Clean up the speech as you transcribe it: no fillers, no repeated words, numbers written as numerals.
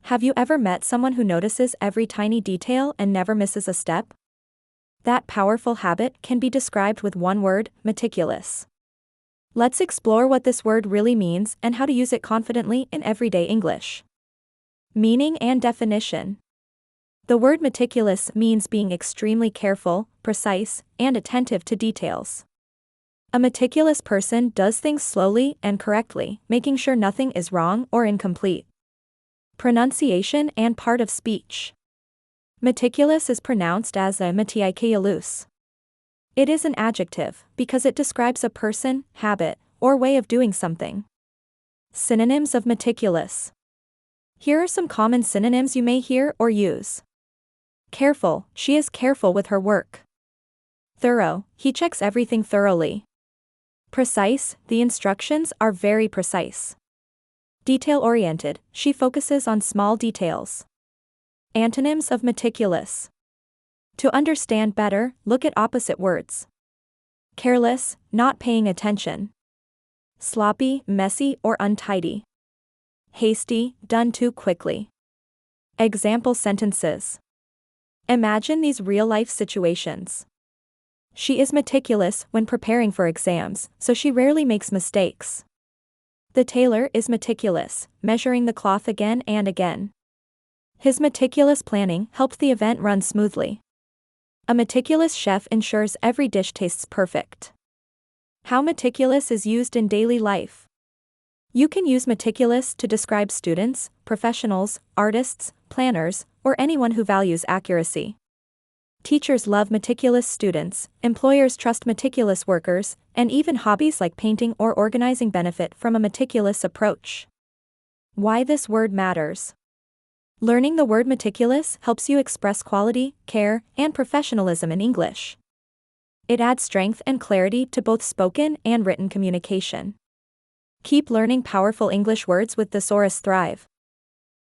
Have you ever met someone who notices every tiny detail and never misses a step? That powerful habit can be described with one word: meticulous. Let's explore what this word really means and how to use it confidently in everyday English. Meaning and definition. The word meticulous means being extremely careful, precise, and attentive to details. A meticulous person does things slowly and correctly, making sure nothing is wrong or incomplete. Pronunciation and part of speech. Meticulous is pronounced as a meticulous. It is an adjective because it describes a person, habit, or way of doing something. Synonyms of meticulous. Here are some common synonyms you may hear or use. Careful, she is careful with her work. Thorough, he checks everything thoroughly. Precise, the instructions are very precise. Detail-oriented, she focuses on small details. Antonyms of meticulous. To understand better, look at opposite words. Careless, not paying attention. Sloppy, messy, or untidy. Hasty, done too quickly. Example sentences. Imagine these real-life situations. She is meticulous when preparing for exams, so she rarely makes mistakes. The tailor is meticulous, measuring the cloth again and again. His meticulous planning helped the event run smoothly. A meticulous chef ensures every dish tastes perfect. How meticulous is used in daily life. You can use meticulous to describe students, professionals, artists, planners, or anyone who values accuracy. Teachers love meticulous students, employers trust meticulous workers, and even hobbies like painting or organizing benefit from a meticulous approach. Why this word matters. Learning the word meticulous helps you express quality, care, and professionalism in English. It adds strength and clarity to both spoken and written communication. Keep learning powerful English words with Thesaurus Thrive.